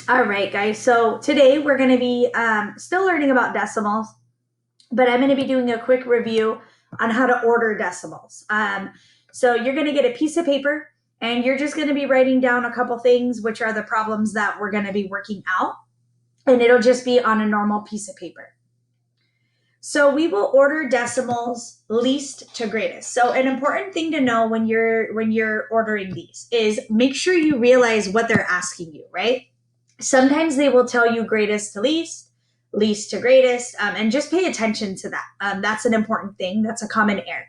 All right, guys. So today we're going to be still learning about decimals, but I'm going to be doing a quick review on how to order decimals. So you're going to get a piece of paper and you're just going to be writing down a couple things, which are the problems that we're going to be working out. And it'll just be on a normal piece of paper. So we will order decimals least to greatest. So an important thing to know when you're ordering these is make sure you realize what they're asking you, right? Sometimes they will tell you greatest to least, least to greatest, and just pay attention to that. That's an important thing. That's a common error.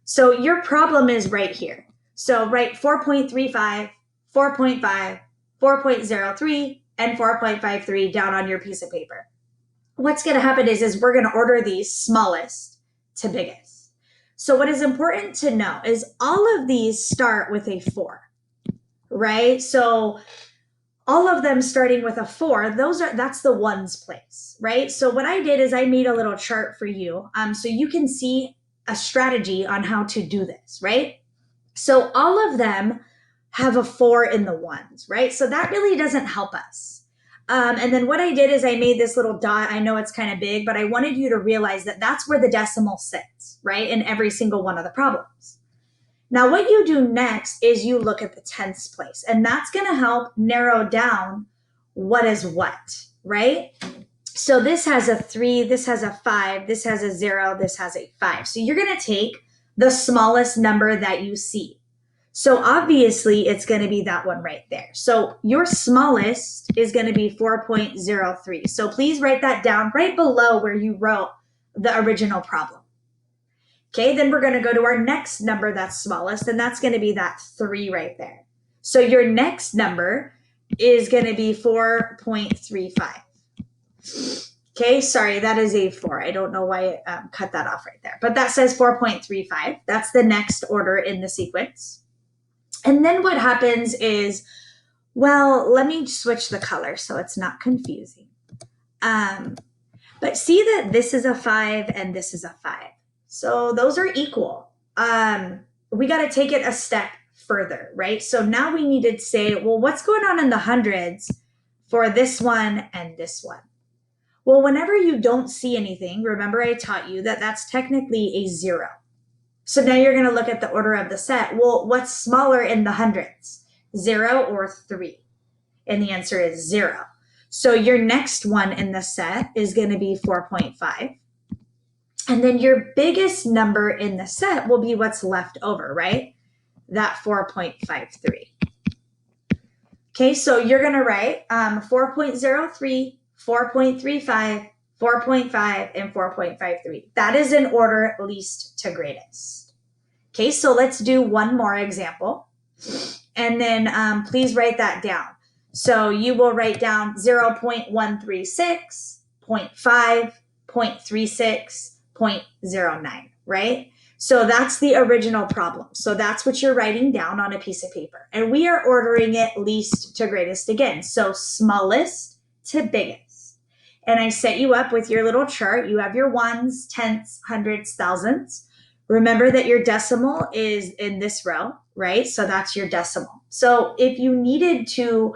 So your problem is right here. So write 4.35, 4.5, 4.03, and 4.53 down on your piece of paper. What's going to happen is we're going to order these smallest to biggest. So what is important to know is all of these start with a 4, right? So all of them starting with a 4, that's the ones place, right? So what I did is I made a little chart for you, so you can see a strategy on how to do this, right? So all of them have a 4 in the ones, right? So that really doesn't help us. And then what I did is I made this little dot. I know it's kind of big, but I wanted you to realize that that's where the decimal sits, right? In every single one of the problems. Now, what you do next is you look at the tenths place, and that's going to help narrow down what is what, right? So this has a 3, this has a 5, this has a 0, this has a 5. So you're going to take the smallest number that you see. So obviously it's going to be that one right there. So your smallest is going to be 4.03. So please write that down right below where you wrote the original problem. Okay, then we're going to go to our next number that's smallest, and that's going to be that 3 right there. So your next number is going to be 4.35. Okay, sorry, that is a 4. I don't know why it cut that off right there, but that says 4.35. That's the next order in the sequence. And then what happens is, well, let me switch the color so it's not confusing. But see that this is a 5 and this is a 5. So those are equal. We got to take it a step further, right? So now we need to say, well, what's going on in the hundreds for this one and this one? Well, whenever you don't see anything, remember I taught you that that's technically a 0. So now you're going to look at the order of the set. Well, what's smaller in the hundreds, 0 or 3? And the answer is 0. So your next one in the set is going to be 4.5. And then your biggest number in the set will be what's left over, right? That 4.53. Okay, so you're going to write 4.03, 4.35, 4.5, and 4.53. That is in order least to greatest. Okay, so let's do one more example. And then please write that down. So you will write down 0.136, 0.5, 0.36, 0.09, right? So that's the original problem. So that's what you're writing down on a piece of paper. And we are ordering it least to greatest again. So smallest to biggest. And I set you up with your little chart. You have your ones, tenths, hundreds, thousandths. Remember that your decimal is in this row, right? So that's your decimal. So if you needed to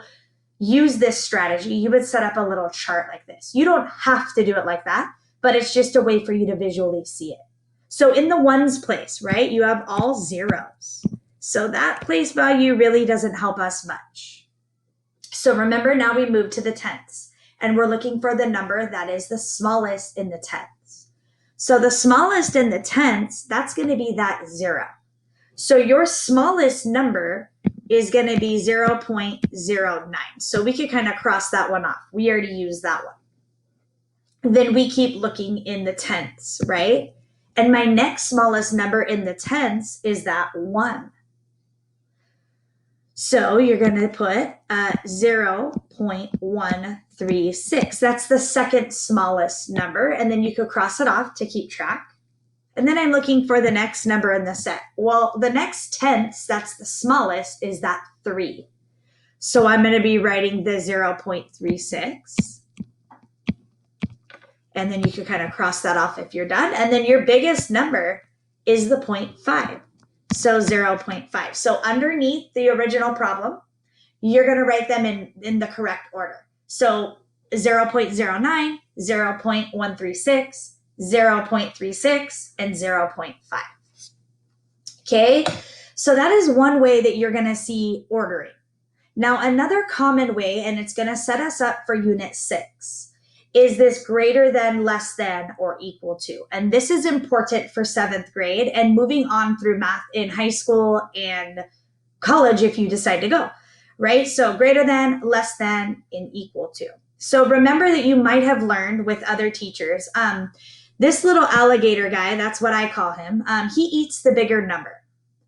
use this strategy, you would set up a little chart like this. You don't have to do it like that, but it's just a way for you to visually see it. So in the ones place, right, you have all zeros. So that place value really doesn't help us much. So remember, now we move to the tenths, and we're looking for the number that is the smallest in the tenths. So the smallest in the tenths, that's going to be that 0. So your smallest number is going to be 0.09. So we could kind of cross that one off. We already used that one. Then we keep looking in the tenths, right? And my next smallest number in the tenths is that 1. So you're going to put 0.136. That's the second smallest number. And then you could cross it off to keep track. And then I'm looking for the next number in the set. Well, the next tenths, that's the smallest, is that 3. So I'm going to be writing the 0.36. And then you can kind of cross that off if you're done. And then your biggest number is the 0.5. So 0.5. So underneath the original problem, you're going to write them in the correct order. So 0.09, 0.136, 0.36, and 0.5. Okay, so that is one way that you're going to see ordering. Now, another common way, and it's going to set us up for Unit 6, is this greater than, less than, or equal to. And this is important for 7th grade and moving on through math in high school and college if you decide to go, right? So greater than, less than, and equal to. So remember that you might have learned with other teachers, this little alligator guy, that's what I call him, he eats the bigger number.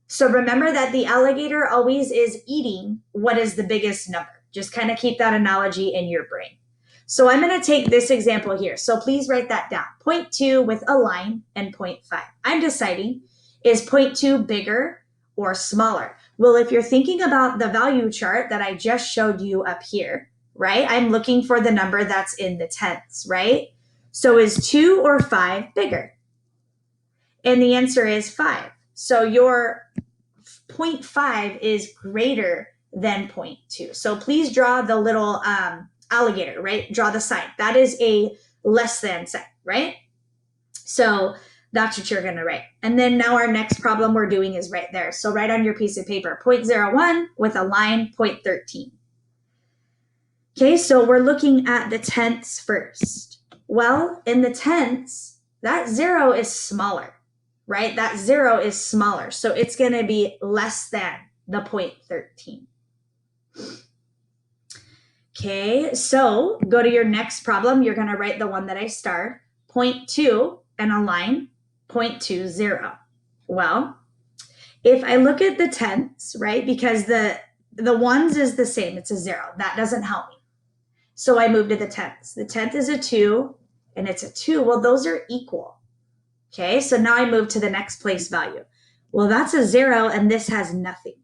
So remember that the alligator always is eating what is the biggest number. Just kind of keep that analogy in your brain. So I'm going to take this example here. So please write that down. 0.2 with a line and 0.5. I'm deciding, is 0.2 bigger or smaller? Well, if you're thinking about the value chart that I just showed you up here, right? I'm looking for the number that's in the tenths, right? So is 2 or 5 bigger? And the answer is 5. So your 0.5 is greater than 0.2. So please draw the little alligator, right? Draw the sign. That is a less than sign, right? So that's what you're going to write. And then now our next problem we're doing is right there. So write on your piece of paper 0.01 with a line 0.13. Okay, so we're looking at the tenths first. Well, in the tenths, that 0 is smaller, right? That 0 is smaller. So it's going to be less than the 0.13. Okay, so go to your next problem. You're going to write the one that I starred, 0.2 and a line, 0.20. Well, if I look at the tenths, right, because the ones is the same, it's a 0. That doesn't help me. So I move to the tenths. The tenth is a 2 and it's a 2. Well, those are equal. Okay, so now I move to the next place value. Well, that's a 0 and this has nothing.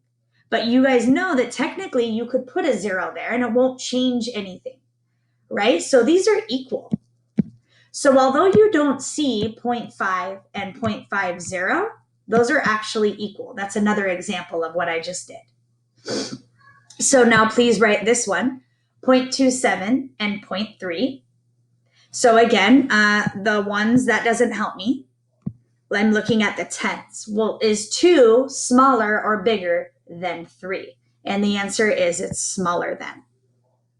But you guys know that technically you could put a 0 there and it won't change anything, right? So these are equal. So although you don't see 0.5 and 0.50, those are actually equal. That's another example of what I just did. So now please write this one, 0.27 and 0.3. So again, the ones that doesn't help me. I'm looking at the tenths. Well, is 2 smaller or bigger than 3? And the answer is it's smaller than.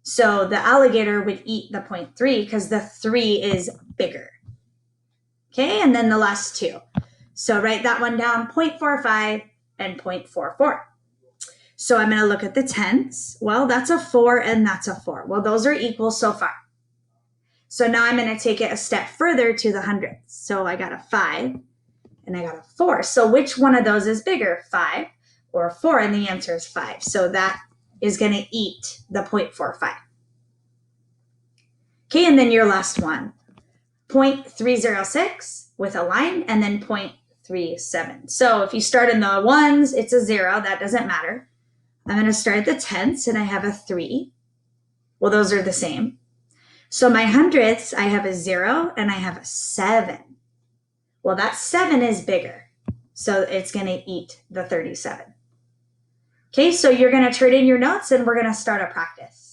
So the alligator would eat the 0.3 because the 3 is bigger. Okay, and then the last 2. So write that one down, 0.45 and 0.44. So I'm going to look at the tenths. Well, that's a 4 and that's a 4. Well, those are equal so far. So now I'm going to take it a step further to the hundredths. So I got a 5 and I got a 4. So which one of those is bigger, 5 or 4? And the answer is 5. So that is going to eat the 0.45. Okay, and then your last one, 0.306 with a line and then 0.37. So if you start in the ones, it's a 0. That doesn't matter. I'm going to start at the tenths and I have a 3. Well, those are the same. So my hundredths, I have a 0 and I have a 7. Well, that 7 is bigger. So it's going to eat the 37. Okay, so you're going to turn in your notes and we're going to start a practice.